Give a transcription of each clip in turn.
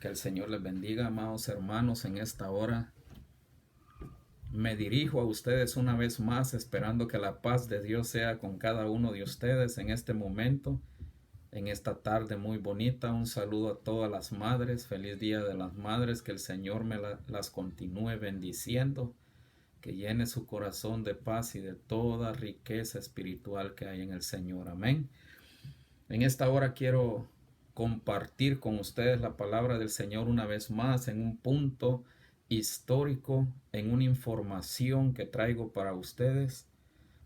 Que el Señor les bendiga, amados hermanos, en esta hora. Me dirijo a ustedes una vez más, esperando que la paz de Dios sea con cada uno de ustedes en este momento, en esta tarde muy bonita. Un saludo a todas las madres, feliz Día de las Madres, que el Señor las continúe bendiciendo, que llene su corazón de paz y de toda riqueza espiritual que hay en el Señor. Amén. En esta hora quiero compartir con ustedes la palabra del Señor una vez más en un punto histórico, en una información que traigo para ustedes.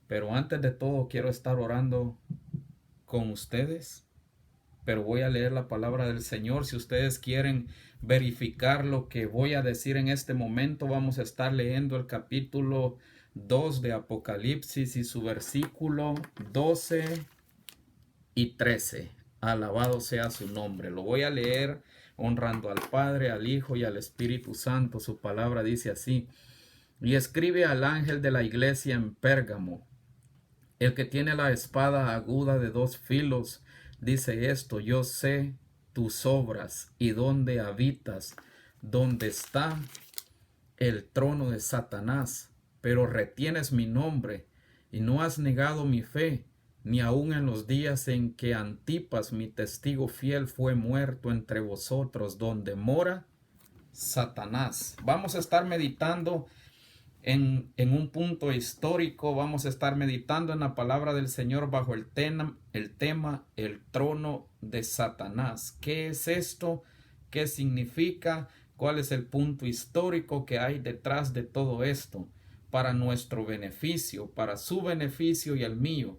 Pero antes de todo quiero estar orando con ustedes. Pero voy a leer la palabra del Señor. Si ustedes quieren verificar lo que voy a decir en este momento, vamos a estar leyendo el capítulo 2 de Apocalipsis y su versículo 12 y 13. Alabado sea su nombre. Lo voy a leer honrando al Padre, al Hijo y al Espíritu Santo. Su palabra dice así: y escribe al ángel de la iglesia en Pérgamo, el que tiene la espada aguda de 2 filos, dice esto: yo sé tus obras y dónde habitas, donde está el trono de Satanás, pero retienes mi nombre y no has negado mi fe, ni aun en los días en que Antipas, mi testigo fiel, fue muerto entre vosotros, donde mora Satanás. Vamos a estar meditando en un punto histórico. Vamos a estar meditando en la palabra del Señor bajo el tema el trono de Satanás. ¿Qué es esto? ¿Qué significa? ¿Cuál es el punto histórico que hay detrás de todo esto? Para nuestro beneficio, para su beneficio y el mío.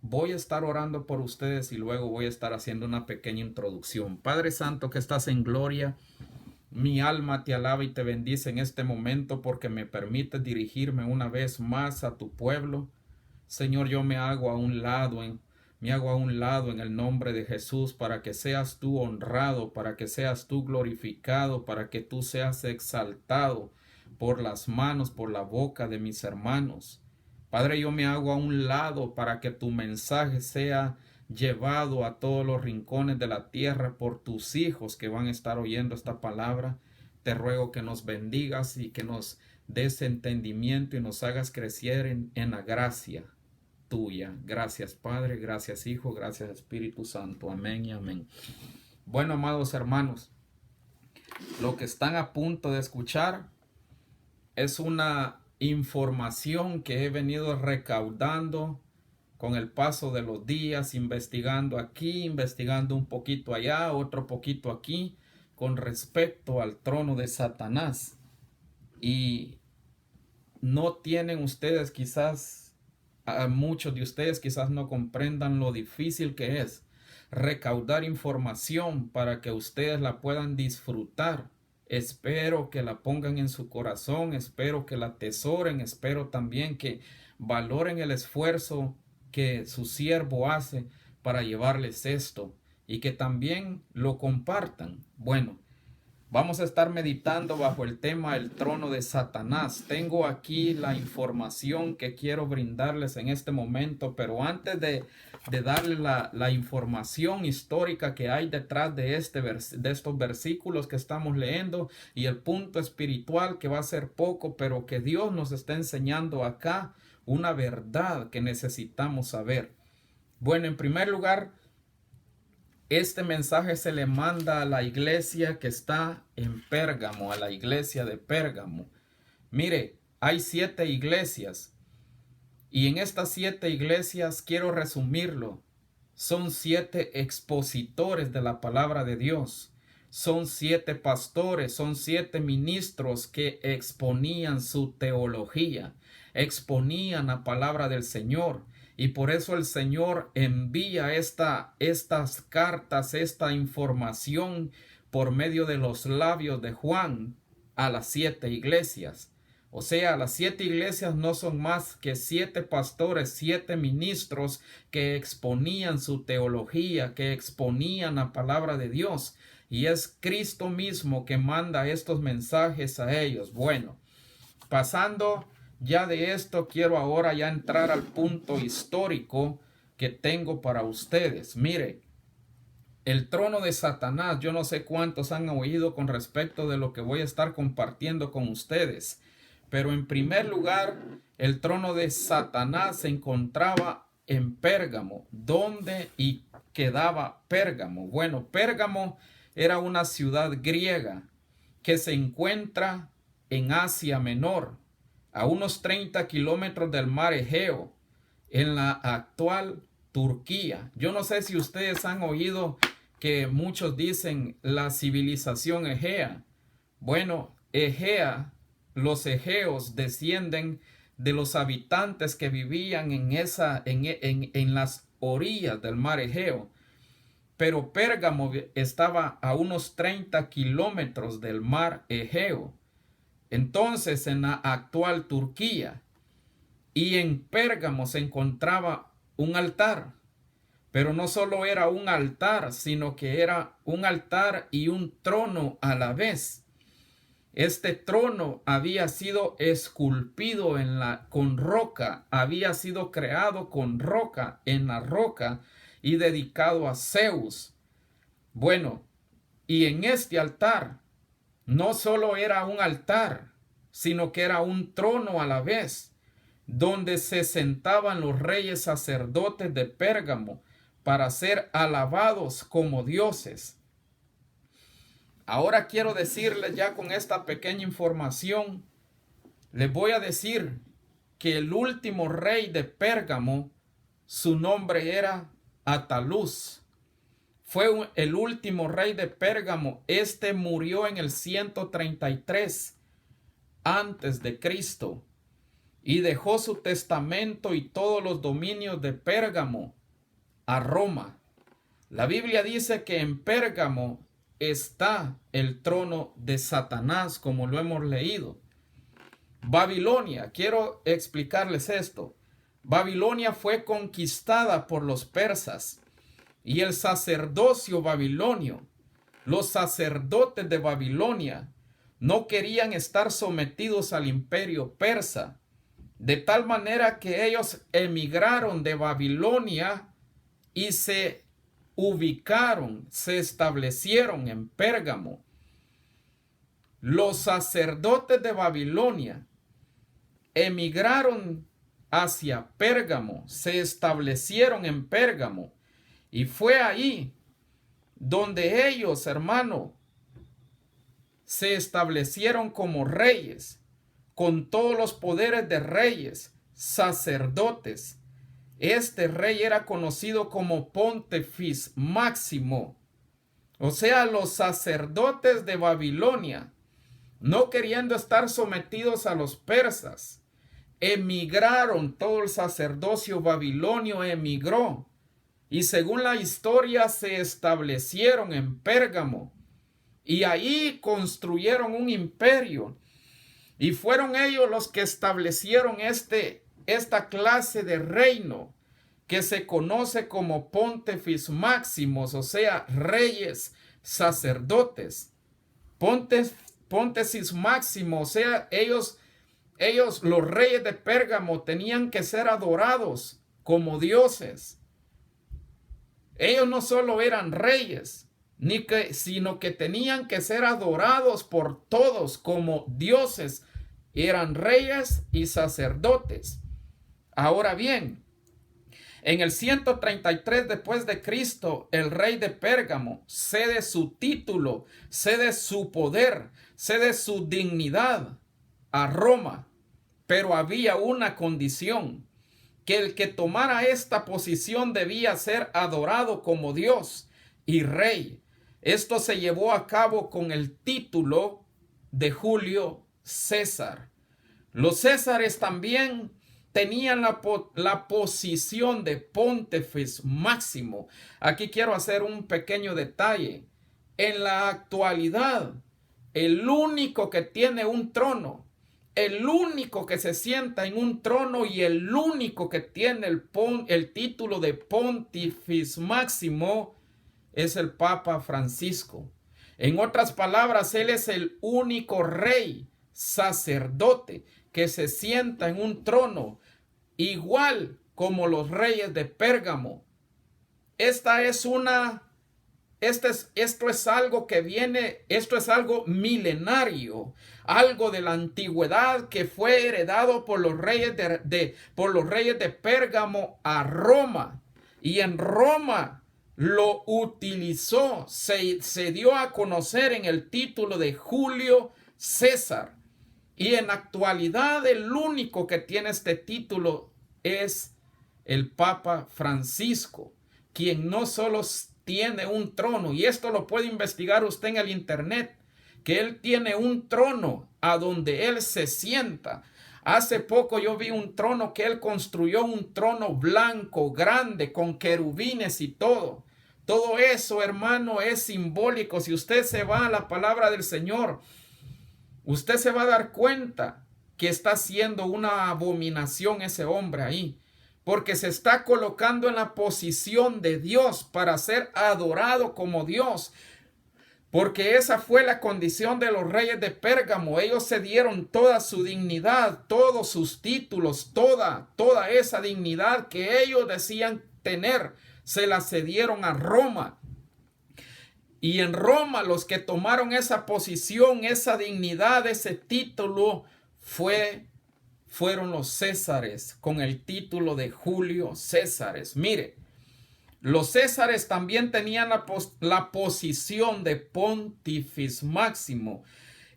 Voy a estar orando por ustedes y luego voy a estar haciendo una pequeña introducción. Padre Santo, que estás en gloria, mi alma te alaba y te bendice en este momento porque me permites dirigirme una vez más a tu pueblo. Señor, yo me hago a un lado en el nombre de Jesús, para que seas tú honrado, para que seas tú glorificado, para que tú seas exaltado por las manos, por la boca de mis hermanos. Padre, yo me hago a un lado para que tu mensaje sea llevado a todos los rincones de la tierra por tus hijos que van a estar oyendo esta palabra. Te ruego que nos bendigas y que nos des entendimiento y nos hagas crecer en la gracia tuya. Gracias, Padre, gracias, Hijo, gracias, Espíritu Santo. Amén y amén. Bueno, amados hermanos, lo que están a punto de escuchar es una información que he venido recaudando con el paso de los días, investigando aquí, investigando un poquito allá, otro poquito aquí, con respecto al trono de Satanás. Y no tienen ustedes quizás, a muchos de ustedes quizás no comprendan lo difícil que es recaudar información para que ustedes la puedan disfrutar. Espero que la pongan en su corazón, espero que la atesoren, espero también que valoren el esfuerzo que su siervo hace para llevarles esto y que también lo compartan. Bueno, vamos a estar meditando bajo el tema el trono de Satanás. Tengo aquí la información que quiero brindarles en este momento, pero antes de darle la información histórica que hay detrás de estos versículos que estamos leyendo y el punto espiritual que va a ser poco, pero que Dios nos está enseñando acá una verdad que necesitamos saber. Bueno, en primer lugar, este mensaje se le manda a la iglesia que está en Pérgamo, a la iglesia de Pérgamo. Mire, hay 7 iglesias y en estas 7 iglesias, quiero resumirlo, son 7 expositores de la palabra de Dios. Son 7 pastores, son 7 ministros que exponían su teología, exponían la palabra del Señor. Y por eso el Señor envía estas cartas, esta información por medio de los labios de Juan a las 7 iglesias. O sea, las 7 iglesias no son más que 7 pastores, 7 ministros que exponían su teología, que exponían la palabra de Dios. Y es Cristo mismo que manda estos mensajes a ellos. Bueno, pasando ya de esto, quiero ahora ya entrar al punto histórico que tengo para ustedes. Mire, El trono de Satanás, yo no sé cuántos han oído con respecto de lo que voy a estar compartiendo con ustedes, pero en primer lugar, el trono de Satanás se encontraba en Pérgamo. ¿Dónde y quedaba Pérgamo? Bueno, Pérgamo era una ciudad griega que se encuentra en Asia Menor, a unos 30 kilómetros del mar Egeo, en la actual Turquía. Yo no sé si ustedes han oído que muchos dicen la civilización egea. Bueno, Egea, los egeos descienden de los habitantes que vivían en las orillas del mar Egeo. Pero Pérgamo estaba a unos 30 kilómetros del mar Egeo. Entonces, en la actual Turquía. Y en Pérgamo se encontraba un altar. Pero no solo era un altar, sino que era un altar y un trono a la vez. Este trono había sido esculpido con roca, había sido creado con roca, en la roca, y dedicado a Zeus. Bueno, y en este altar no solo era un altar, sino que era un trono a la vez, donde se sentaban los reyes sacerdotes de Pérgamo para ser alabados como dioses. Ahora quiero decirles, ya con esta pequeña información, les voy a decir que el último rey de Pérgamo, su nombre era Ataluz. Fue el último rey de Pérgamo. Este murió en el 133 antes de Cristo y dejó su testamento y todos los dominios de Pérgamo a Roma. La Biblia dice que en Pérgamo está el trono de Satanás, como lo hemos leído. Babilonia, quiero explicarles esto. Babilonia fue conquistada por los persas y el sacerdocio babilonio, los sacerdotes de Babilonia, no querían estar sometidos al imperio persa, de tal manera que ellos emigraron de Babilonia y se ubicaron, se establecieron en Pérgamo. Los sacerdotes de Babilonia emigraron hacia Pérgamo, se establecieron en Pérgamo, y fue ahí donde ellos, hermano, se establecieron como reyes, con todos los poderes de reyes, sacerdotes. Este rey era conocido como Pontífice Máximo. O sea, los sacerdotes de Babilonia, no queriendo estar sometidos a los persas, emigraron. Todo el sacerdocio babilonio emigró. Y según la historia se establecieron en Pérgamo. Y ahí construyeron un imperio. Y fueron ellos los que establecieron esta clase de reino que se conoce como Pontífices Máximos, o sea, reyes sacerdotes. Pontífices Máximos, o sea, ellos, los reyes de Pérgamo, tenían que ser adorados como dioses. Ellos no solo eran reyes, sino que tenían que ser adorados por todos como dioses. Eran reyes y sacerdotes. Ahora bien, en el 133 después de Cristo, el rey de Pérgamo cede su título, cede su poder, cede su dignidad a Roma. Pero había una condición: que el que tomara esta posición debía ser adorado como Dios y rey. Esto se llevó a cabo con el título de Julio César. Los Césares también tenían la posición de Pontífice Máximo. Aquí quiero hacer un pequeño detalle. En la actualidad, el único que tiene un trono, el único que se sienta en un trono y el único que tiene el título de Pontífice Máximo es el Papa Francisco. En otras palabras, él es el único rey sacerdote que se sienta en un trono igual como los reyes de Pérgamo. Esta es una esto es algo que viene, esto es algo milenario, algo de la antigüedad que fue heredado por los reyes por los reyes de Pérgamo a Roma. Y en Roma lo utilizó, se dio a conocer en el título de Julio César. Y en la actualidad el único que tiene este título es el Papa Francisco, quien no solo tiene un trono, y esto lo puede investigar usted en el internet, que él tiene un trono a donde él se sienta. Hace poco yo vi un trono que él construyó, un trono blanco, grande, con querubines y todo. Todo eso, hermano, es simbólico. Si usted se va a la palabra del Señor, usted se va a dar cuenta que está haciendo una abominación ese hombre ahí, porque se está colocando en la posición de Dios para ser adorado como Dios, porque esa fue la condición de los reyes de Pérgamo. Ellos se dieron toda su dignidad, todos sus títulos, toda esa dignidad que ellos decían tener, se la cedieron a Roma. Y en Roma los que tomaron esa posición, esa dignidad, ese título, fueron los Césares, con el título de Julio Césares. Mire, los Césares también tenían la posición de Pontifex Máximo.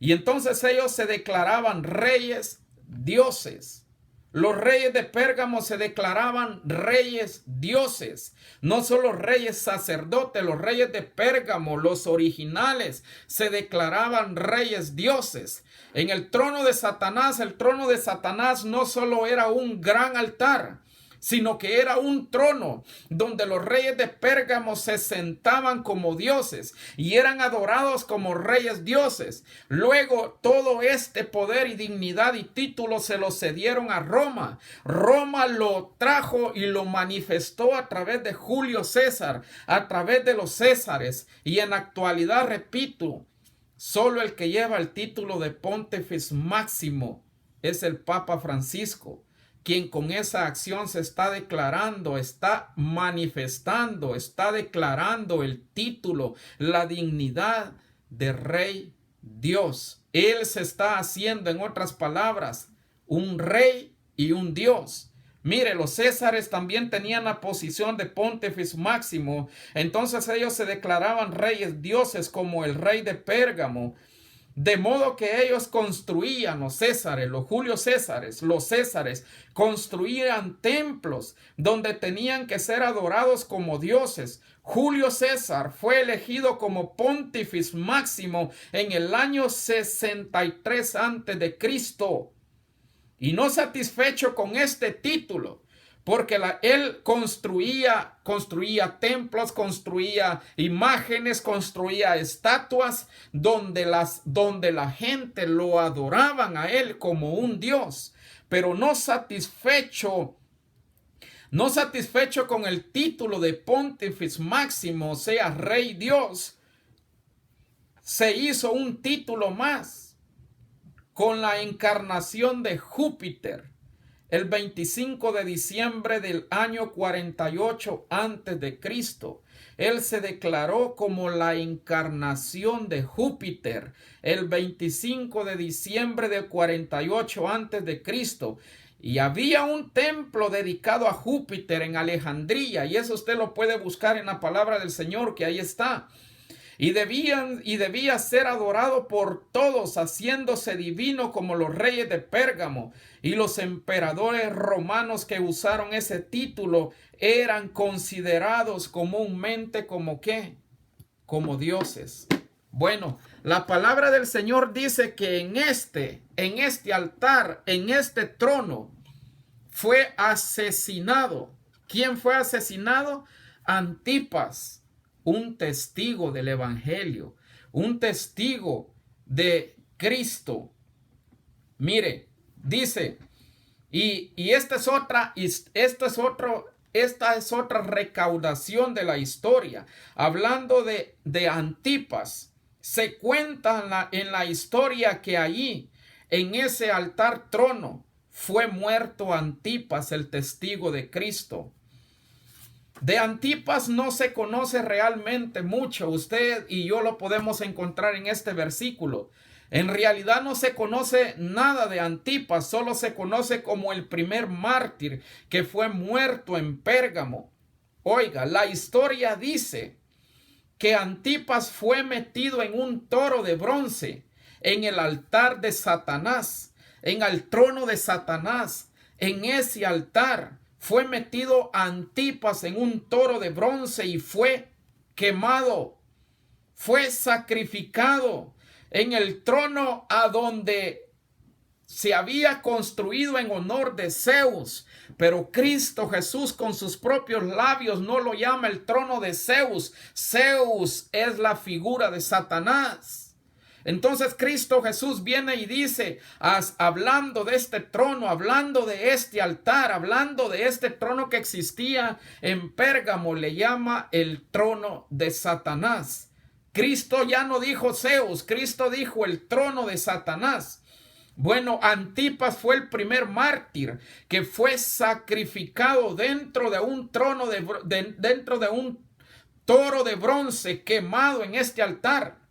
Y entonces ellos se declaraban reyes dioses. Los reyes de Pérgamo se declaraban reyes dioses, no solo reyes sacerdotes. Los reyes de Pérgamo, los originales, se declaraban reyes dioses. En el trono de Satanás no solo era un gran altar, sino que era un trono donde los reyes de Pérgamo se sentaban como dioses y eran adorados como reyes dioses. Luego todo este poder y dignidad y título se lo cedieron a Roma. Roma lo trajo y lo manifestó a través de Julio César, a través de los Césares. Y en la actualidad, repito, solo el que lleva el título de Pontífice Máximo es el Papa Francisco, quien con esa acción se está declarando, está manifestando, está declarando el título, la dignidad de Rey Dios. Él se está haciendo, en otras palabras, un rey y un Dios. Mire, los Césares también tenían la posición de Pontífice Máximo. Entonces ellos se declaraban reyes dioses como el rey de Pérgamo. De modo que ellos construían, los Césares, los Julio Césares, los Césares, construían templos donde tenían que ser adorados como dioses. Julio César fue elegido como Pontífice Máximo en el año 63 a.C. Y no satisfecho con este título, porque él construía templos, construía imágenes, construía estatuas donde la gente lo adoraban a él como un dios. Pero no satisfecho con el título de Pontífice Máximo, o sea, Rey Dios, se hizo un título más con la encarnación de Júpiter. El 25 de diciembre del año 48 a.C., él se declaró como la encarnación de Júpiter. El 25 de diciembre del 48 a.C., y había un templo dedicado a Júpiter en Alejandría, y eso usted lo puede buscar en la palabra del Señor, que ahí está. Y debía ser adorado por todos, haciéndose divino como los reyes de Pérgamo. Y los emperadores romanos que usaron ese título eran considerados comúnmente como ¿qué? Como dioses. Bueno, la palabra del Señor dice que en este altar, en este trono, fue asesinado. ¿Quién fue asesinado? Antipas, un testigo del evangelio, un testigo de Cristo. Mire, dice, y esta es otra recaudación de la historia. Hablando de Antipas, se cuenta en la historia que allí, en ese altar trono, fue muerto Antipas, el testigo de Cristo. De Antipas no se conoce realmente mucho. Usted y yo lo podemos encontrar en este versículo. En realidad no se conoce nada de Antipas, solo se conoce como el primer mártir que fue muerto en Pérgamo. Oiga, la historia dice que Antipas fue metido en un toro de bronce en el altar de Satanás, en el trono de Satanás. En ese altar fue metido Antipas en un toro de bronce y fue quemado, fue sacrificado en el trono a donde se había construido en honor de Zeus. Pero Cristo Jesús con sus propios labios no lo llama el trono de Zeus. Zeus es la figura de Satanás. Entonces Cristo Jesús viene y dice, hablando de este trono, hablando de este altar, hablando de este trono que existía en Pérgamo, le llama el trono de Satanás. Cristo ya no dijo Zeus, Cristo dijo el trono de Satanás. Bueno, Antipas fue el primer mártir que fue sacrificado dentro de un trono dentro de un toro de bronce quemado en este altar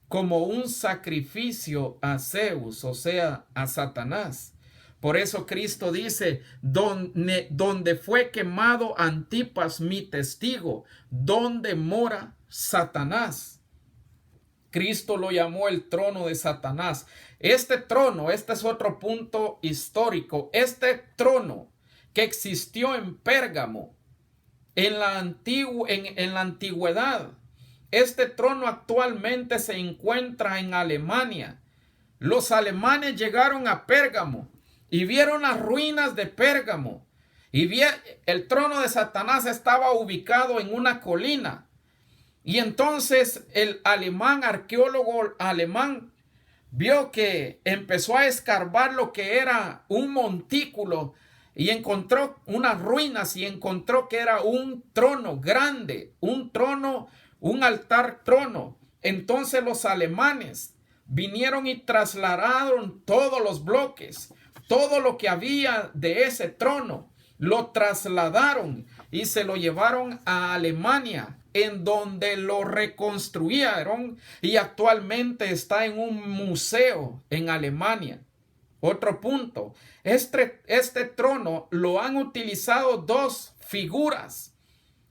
como un sacrificio a Zeus, o sea, a Satanás. Por eso Cristo dice, donde fue quemado Antipas, mi testigo, donde mora Satanás. Cristo lo llamó el trono de Satanás. Este trono, este es otro punto histórico. Este trono que existió en Pérgamo en la antigüedad, este trono actualmente se encuentra en Alemania. Los alemanes llegaron a Pérgamo y vieron las ruinas de Pérgamo. Y el trono de Satanás estaba ubicado en una colina. Y entonces el arqueólogo alemán, vio que empezó a escarbar lo que era un montículo y encontró unas ruinas y encontró que era un trono grande, un trono, un altar trono. Entonces los alemanes vinieron y trasladaron todos los bloques, todo lo que había de ese trono, lo trasladaron y se lo llevaron a Alemania, en donde lo reconstruyeron y actualmente está en un museo en Alemania. Otro punto, este trono lo han utilizado dos figuras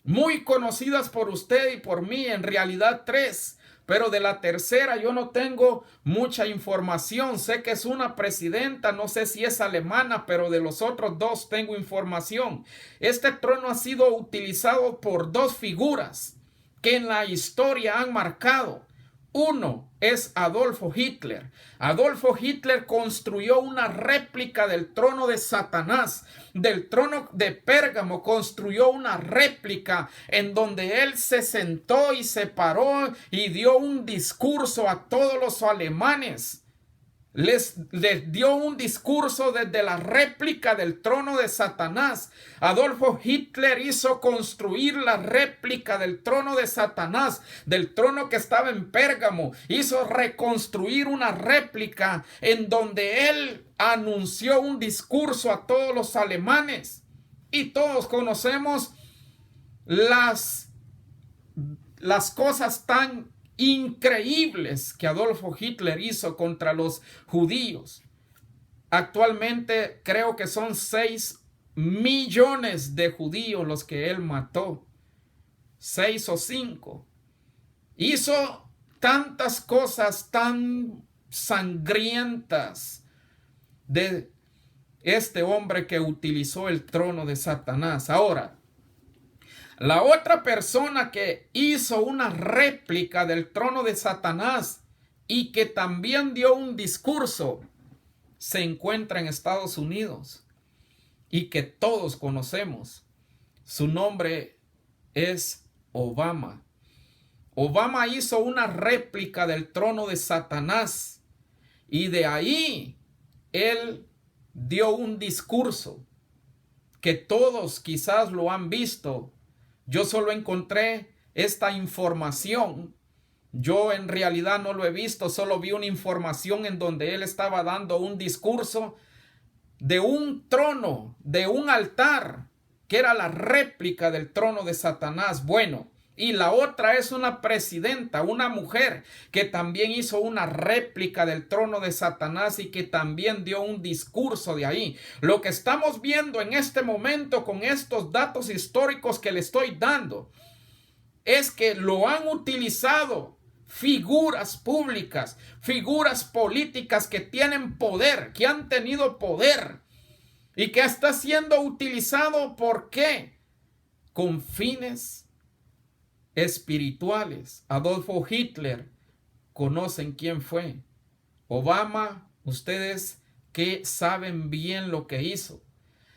muy conocidas por usted y por mí, en realidad tres, pero de la tercera yo no tengo mucha información. Sé que es una presidenta, no sé si es alemana, pero de los otros dos tengo información. Este trono ha sido utilizado por dos figuras que en la historia han marcado. Uno es Adolfo Hitler. Adolfo Hitler construyó una réplica del trono de Satanás, del trono de Pérgamo. Construyó una réplica en donde él se sentó y se paró y dio un discurso a todos los alemanes. Les dio un discurso desde la réplica del trono de Satanás. Adolfo Hitler hizo construir la réplica del trono de Satanás, del trono que estaba en Pérgamo. Hizo reconstruir una réplica en donde él anunció un discurso a todos los alemanes. Y todos conocemos las cosas tan increíbles que Adolfo Hitler hizo contra los judíos. Actualmente creo que son 6 millones de judíos los que él mató. 6 o 5. Hizo tantas cosas tan sangrientas de este hombre que utilizó el trono de Satanás. Ahora, la otra persona que hizo una réplica del trono de Satanás y que también dio un discurso se encuentra en Estados Unidos y que todos conocemos. Su nombre es Obama. Obama hizo una réplica del trono de Satanás y de ahí él dio un discurso que todos quizás lo han visto. Yo solo encontré esta información. Yo en realidad no lo he visto, solo vi una información en donde él estaba dando un discurso de un trono, de un altar que era la réplica del trono de Satanás. Bueno, y la otra es una presidenta, una mujer que también hizo una réplica del trono de Satanás y que también dio un discurso de ahí. Lo que estamos viendo en este momento con estos datos históricos que le estoy dando es que lo han utilizado figuras públicas, figuras políticas que tienen poder, que han tenido poder y que está siendo utilizado, ¿por qué? Con fines espirituales. Adolfo Hitler, conocen quién fue. Obama, ustedes que saben bien lo que hizo.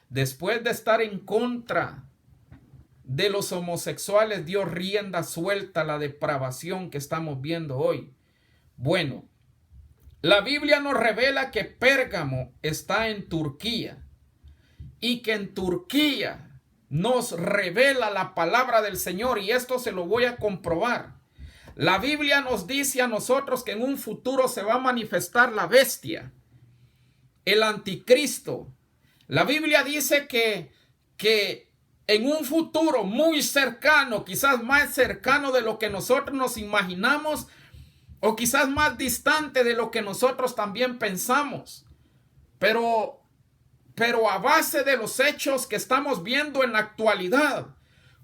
Después de estar en contra de los homosexuales, dio rienda suelta a la depravación que estamos viendo hoy. Bueno, la Biblia nos revela que Pérgamo está en Turquía y que en Turquía nos revela la palabra del Señor, y esto se lo voy a comprobar. La Biblia nos dice a nosotros que en un futuro se va a manifestar la bestia, el anticristo. La Biblia dice que en un futuro muy cercano, quizás más cercano de lo que nosotros nos imaginamos, o quizás más distante de lo que nosotros también pensamos, pero a base de los hechos que estamos viendo en la actualidad,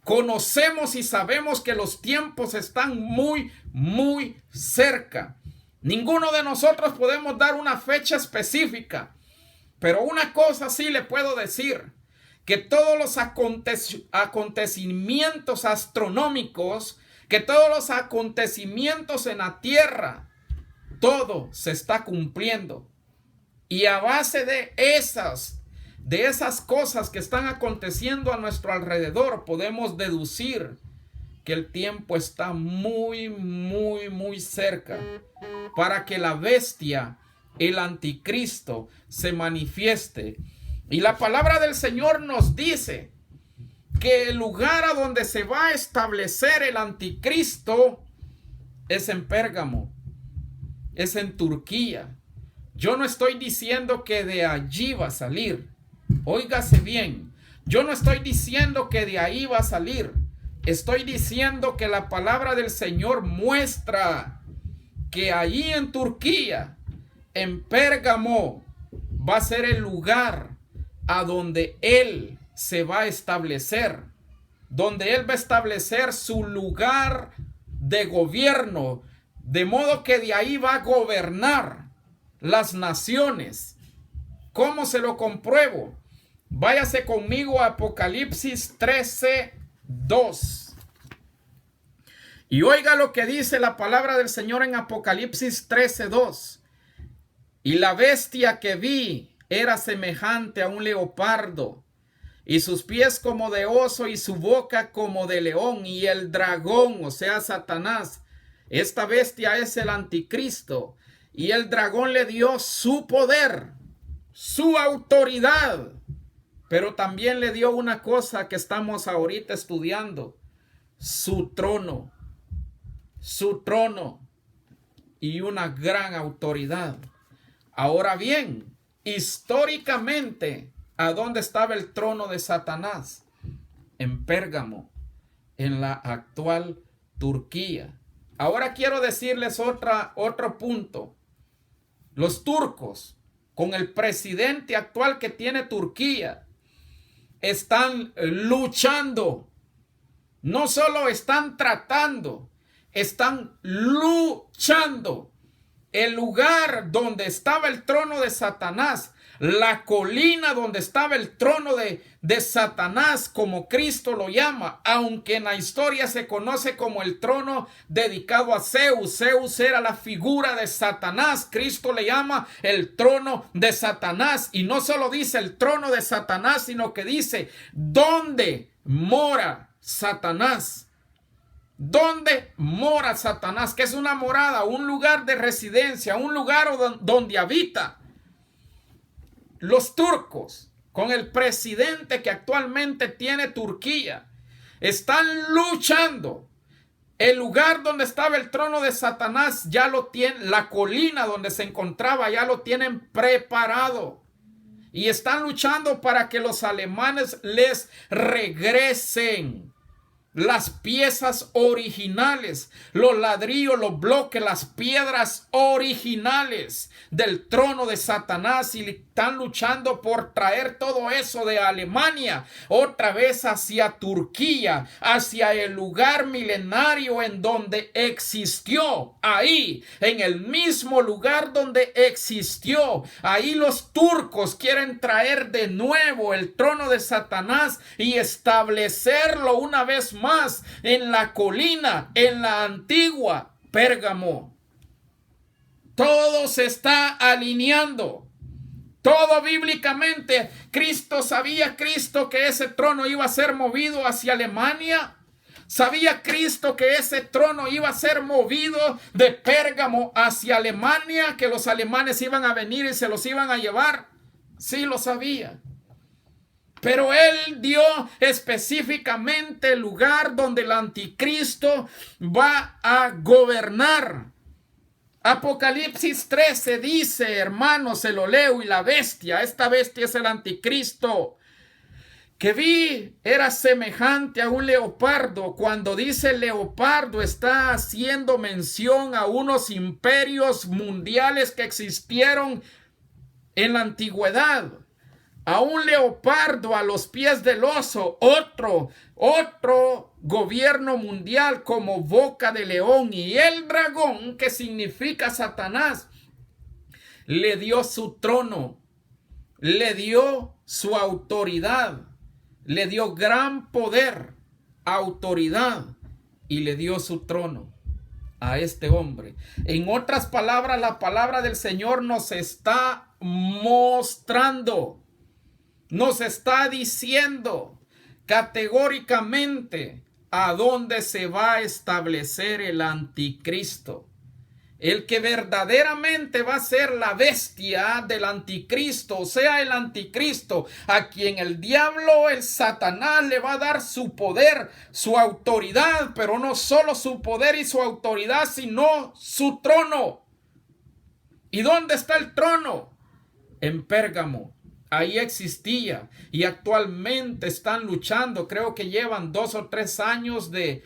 conocemos y sabemos que los tiempos están muy, muy cerca. Ninguno de nosotros podemos dar una fecha específica, pero una cosa sí le puedo decir, que todos los acontecimientos astronómicos, que todos los acontecimientos en la tierra, todo se está cumpliendo. Y a base de esas cosas que están aconteciendo a nuestro alrededor, podemos deducir que el tiempo está muy, muy, muy cerca para que la bestia, el anticristo, se manifieste. Y la palabra del Señor nos dice que el lugar a donde se va a establecer el anticristo es en Pérgamo, es en Turquía. Yo no estoy diciendo que de allí va a salir. Óigase bien, yo no estoy diciendo que de ahí va a salir. Estoy diciendo que la palabra del Señor muestra que allí en Turquía, en Pérgamo, va a ser el lugar a donde Él se va a establecer, donde Él va a establecer su lugar de gobierno, de modo que de ahí va a gobernar las naciones. ¿Cómo se lo compruebo? Váyase conmigo a Apocalipsis 13:2. Y oiga lo que dice la palabra del Señor en Apocalipsis 13:2. Y la bestia que vi era semejante a un leopardo, y sus pies como de oso, y su boca como de león, y el dragón, o sea, Satanás. Esta bestia es el anticristo, y el dragón le dio su poder, su autoridad, pero también le dio una cosa que estamos ahorita estudiando: su trono y una gran autoridad. Ahora bien, históricamente, ¿a dónde estaba el trono de Satanás? En Pérgamo, en la actual Turquía. Ahora quiero decirles otro punto. Los turcos, con el presidente actual que tiene Turquía, están luchando. No solo están tratando, están luchando. El lugar donde estaba el trono de Satanás, la colina donde estaba el trono de Satanás, como Cristo lo llama, aunque en la historia se conoce como el trono dedicado a Zeus. Zeus era la figura de Satanás. Cristo le llama el trono de Satanás. Y no solo dice el trono de Satanás, sino que dice ¿dónde mora Satanás? ¿Dónde mora Satanás? Que es una morada, un lugar de residencia, un lugar donde habita. Los turcos, con el presidente que actualmente tiene Turquía, están luchando. El lugar donde estaba el trono de Satanás ya lo tienen, la colina donde se encontraba ya lo tienen preparado. Y están luchando para que los alemanes les regresen las piezas originales, los ladrillos, los bloques, las piedras originales del trono de Satanás, y están luchando por traer todo eso de Alemania otra vez hacia Turquía, hacia el lugar milenario en donde existió, ahí, en el mismo lugar donde existió. Ahí los turcos quieren traer de nuevo el trono de Satanás y establecerlo una vez más en la colina, en la antigua Pérgamo. Todo se está alineando. Todo bíblicamente. ¿Sabía Cristo que ese trono iba a ser movido hacia Alemania? ¿Sabía Cristo que ese trono iba a ser movido de Pérgamo hacia Alemania? ¿Que los alemanes iban a venir y se los iban a llevar? Sí, lo sabía. Pero él dio específicamente el lugar donde el anticristo va a gobernar. Apocalipsis 13 dice, hermanos, se lo leo, y la bestia, esta bestia es el anticristo, que vi era semejante a un leopardo. Cuando dice leopardo, está haciendo mención a unos imperios mundiales que existieron en la antigüedad. A un leopardo a los pies del oso, otro gobierno mundial como boca de león, y el dragón, que significa Satanás, le dio su trono, le dio su autoridad, le dio gran poder, autoridad, y le dio su trono a este hombre. En otras palabras, la palabra del Señor nos está mostrando, nos está diciendo categóricamente a dónde se va a establecer el anticristo. El que verdaderamente va a ser la bestia del anticristo, o sea, el anticristo, a quien el diablo, el Satanás, le va a dar su poder, su autoridad, pero no solo su poder y su autoridad, sino su trono. ¿Y dónde está el trono? En Pérgamo. Ahí existía, y actualmente están luchando. Creo que llevan 2 o 3 años de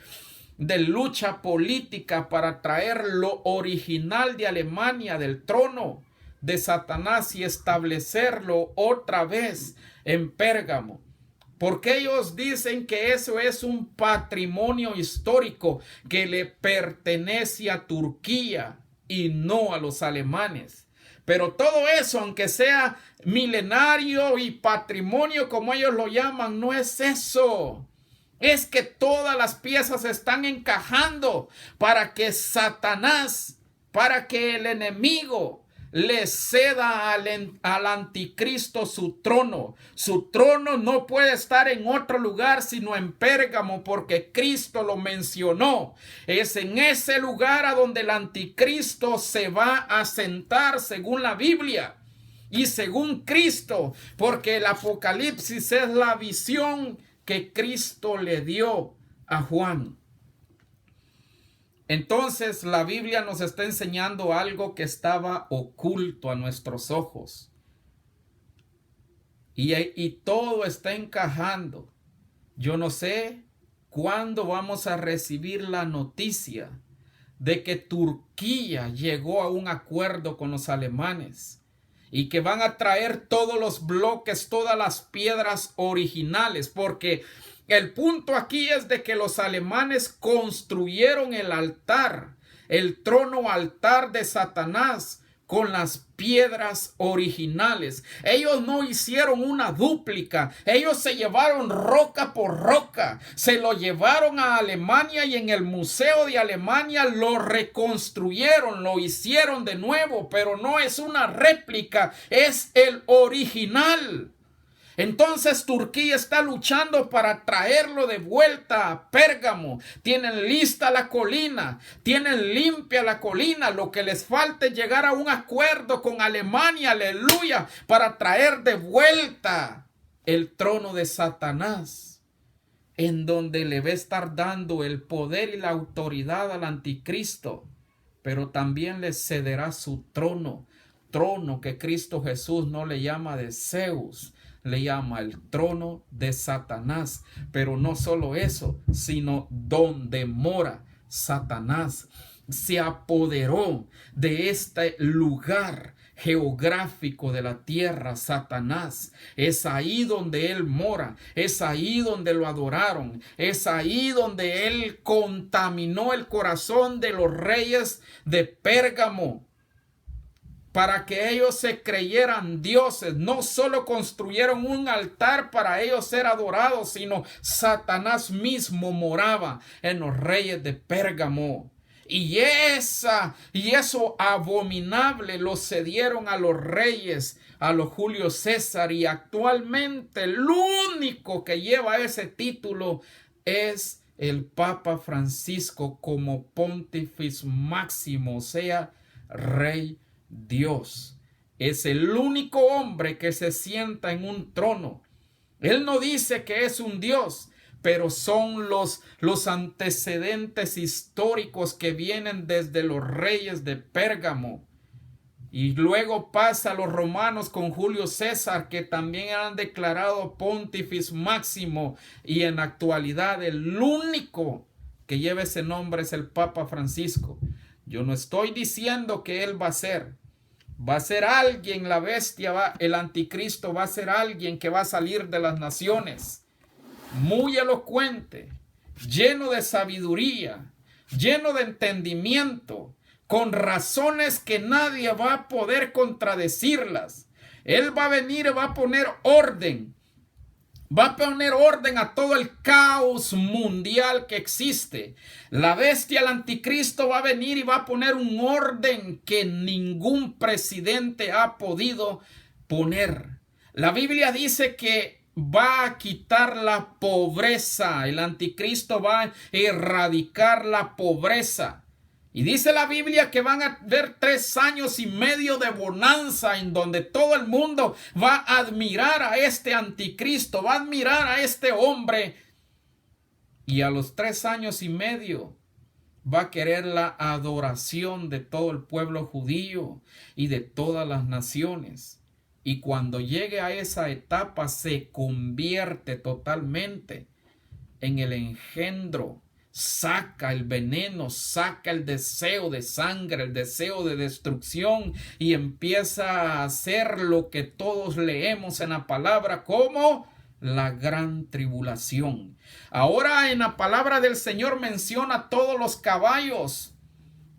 lucha política para traer lo original de Alemania, del trono de Satanás, y establecerlo otra vez en Pérgamo. Porque ellos dicen que eso es un patrimonio histórico que le pertenece a Turquía y no a los alemanes. Pero todo eso, aunque sea milenario y patrimonio como ellos lo llaman, no es eso. Es que todas las piezas están encajando para que Satanás, para que el enemigo le ceda al anticristo su trono. Su trono no puede estar en otro lugar sino en Pérgamo, porque Cristo lo mencionó. Es en ese lugar a donde el anticristo se va a sentar, según la Biblia y según Cristo, porque el Apocalipsis es la visión que Cristo le dio a Juan. Entonces la Biblia nos está enseñando algo que estaba oculto a nuestros ojos. Y todo está encajando. Yo no sé cuándo vamos a recibir la noticia de que Turquía llegó a un acuerdo con los alemanes y que van a traer todos los bloques, todas las piedras originales, porque el punto aquí es de que los alemanes construyeron el altar, el trono altar de Satanás, con las piedras originales. Ellos no hicieron una dúplica. Ellos se llevaron roca por roca. Se lo llevaron a Alemania y en el Museo de Alemania lo reconstruyeron, lo hicieron de nuevo, pero no es una réplica, es el original. Entonces Turquía está luchando para traerlo de vuelta a Pérgamo. Tienen lista la colina, tienen limpia la colina. Lo que les falta es llegar a un acuerdo con Alemania, aleluya, para traer de vuelta el trono de Satanás, en donde le va a estar dando el poder y la autoridad al anticristo, pero también le cederá su trono trono que Cristo Jesús no le llama de Zeus, le llama el trono de Satanás. Pero no solo eso, sino donde mora Satanás. Se apoderó de este lugar geográfico de la tierra, Satanás. Es ahí donde él mora, es ahí donde lo adoraron, es ahí donde él contaminó el corazón de los reyes de Pérgamo para que ellos se creyeran dioses. No solo construyeron un altar para ellos ser adorados, sino Satanás mismo moraba en los reyes de Pérgamo. Y eso abominable lo cedieron a los reyes, a los Julio César, y actualmente el único que lleva ese título es el Papa Francisco como Pontífice Máximo, o sea, Rey Dios. Es el único hombre que se sienta en un trono. Él no dice que es un Dios, pero son los antecedentes históricos que vienen desde los reyes de Pérgamo. Y luego pasa a los romanos con Julio César, que también han declarado Pontífice Máximo. Y en la actualidad el único que lleva ese nombre es el Papa Francisco. Yo no estoy diciendo que él va a ser alguien, la bestia, el anticristo va a ser alguien que va a salir de las naciones. Muy elocuente, lleno de sabiduría, lleno de entendimiento, con razones que nadie va a poder contradecirlas. Él va a venir y va a poner orden. Va a poner orden a todo el caos mundial que existe. La bestia, el anticristo, va a venir y va a poner un orden que ningún presidente ha podido poner. La Biblia dice que va a quitar la pobreza. El anticristo va a erradicar la pobreza. Y dice la Biblia que van a haber 3 años y medio de bonanza en donde todo el mundo va a admirar a este anticristo, va a admirar a este hombre. Y a los 3 años y medio va a querer la adoración de todo el pueblo judío y de todas las naciones. Y cuando llegue a esa etapa se convierte totalmente en el engendro. Saca el veneno, saca el deseo de sangre, el deseo de destrucción, y empieza a hacer lo que todos leemos en la palabra como la gran tribulación. Ahora en la palabra del Señor menciona todos los caballos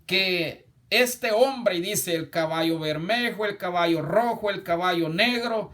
que este hombre, y dice el caballo bermejo, el caballo rojo, el caballo negro.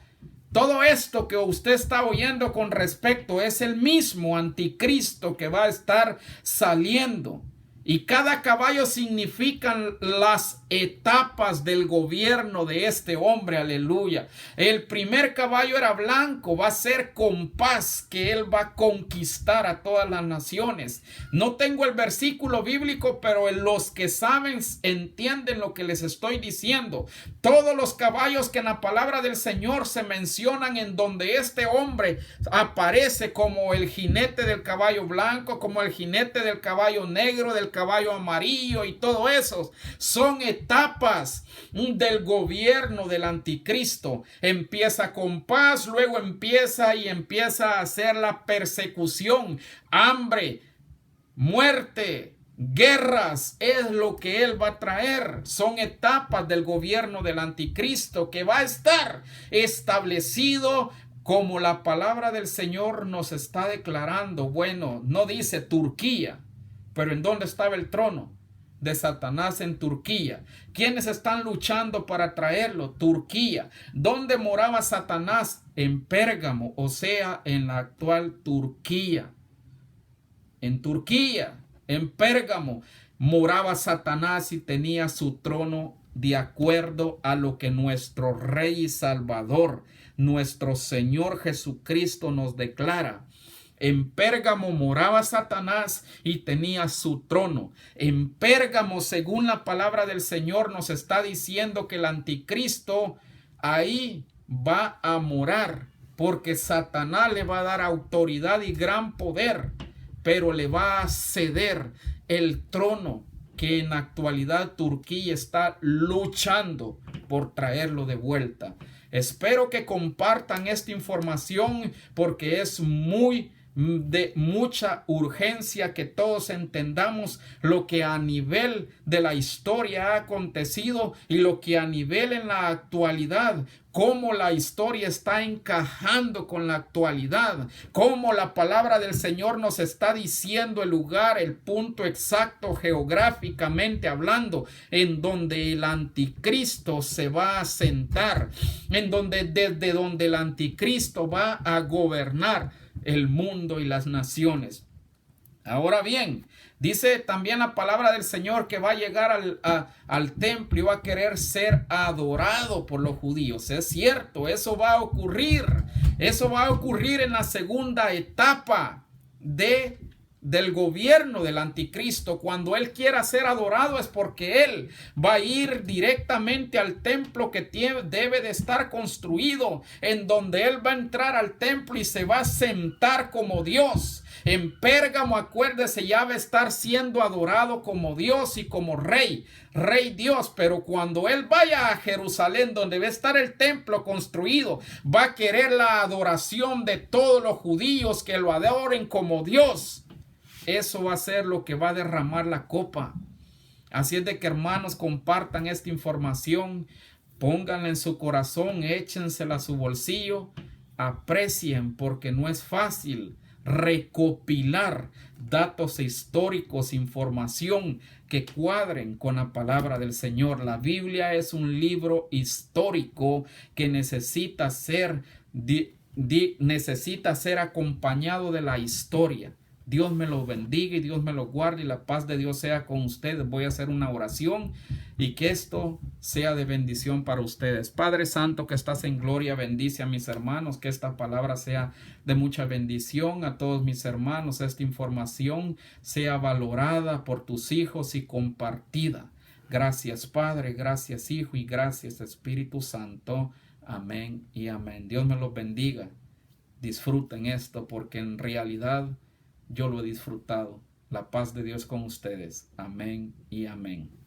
Todo esto que usted está oyendo con respecto es el mismo anticristo que va a estar saliendo. Y cada caballo significan las etapas del gobierno de este hombre, aleluya. El primer caballo era blanco, va a ser con paz, que él va a conquistar a todas las naciones. No tengo el versículo bíblico, pero los que saben entienden lo que les estoy diciendo. Todos los caballos que en la palabra del Señor se mencionan, en donde este hombre aparece como el jinete del caballo blanco, como el jinete del caballo negro, del caballo amarillo, y todo eso son etapas del gobierno del anticristo. Empieza con paz, luego empieza a hacer la persecución, hambre, muerte, guerras. Es lo que él va a traer. Son etapas del gobierno del anticristo que va a estar establecido como la palabra del Señor nos está declarando. Bueno, no dice Turquía, pero ¿en dónde estaba el trono de Satanás? En Turquía. ¿Quiénes están luchando para traerlo? Turquía. ¿Dónde moraba Satanás? En Pérgamo, o sea, en la actual Turquía. En Turquía, en Pérgamo, moraba Satanás y tenía su trono de acuerdo a lo que nuestro Rey y Salvador, nuestro Señor Jesucristo, nos declara. En Pérgamo moraba Satanás y tenía su trono. En Pérgamo, según la palabra del Señor, nos está diciendo que el anticristo ahí va a morar, porque Satanás le va a dar autoridad y gran poder, pero le va a ceder el trono que en la actualidad Turquía está luchando por traerlo de vuelta. Espero que compartan esta información porque es de mucha urgencia que todos entendamos lo que a nivel de la historia ha acontecido y lo que a nivel en la actualidad, cómo la historia está encajando con la actualidad, cómo la palabra del Señor nos está diciendo el lugar, el punto exacto geográficamente hablando, en donde el anticristo se va a sentar, desde donde el anticristo va a gobernar el mundo y las naciones. Ahora bien, dice también la palabra del Señor que va a llegar al templo y va a querer ser adorado por los judíos. Es cierto, eso va a ocurrir. Eso va a ocurrir en la segunda etapa del gobierno del anticristo. Cuando él quiera ser adorado es porque él va a ir directamente al templo que debe de estar construido, en donde él va a entrar al templo y se va a sentar como Dios. En Pérgamo, acuérdese, ya va a estar siendo adorado como Dios y como rey Dios, pero cuando él vaya a Jerusalén, donde va a estar el templo construido, va a querer la adoración de todos los judíos que lo adoren como Dios. Eso va a ser lo que va a derramar la copa. Así es de que, hermanos, compartan esta información, pónganla en su corazón, échensela a su bolsillo, aprecien, porque no es fácil recopilar datos históricos, información que cuadren con la palabra del Señor. La Biblia es un libro histórico que necesita ser acompañado de la historia. Dios me lo bendiga y Dios me lo guarde y la paz de Dios sea con ustedes. Voy a hacer una oración y que esto sea de bendición para ustedes. Padre Santo que estás en gloria, bendice a mis hermanos, que esta palabra sea de mucha bendición a todos mis hermanos. Esta información sea valorada por tus hijos y compartida. Gracias Padre, gracias Hijo y gracias Espíritu Santo. Amén y amén. Dios me los bendiga. Disfruten esto porque en realidad yo lo he disfrutado. La paz de Dios con ustedes. Amén y amén.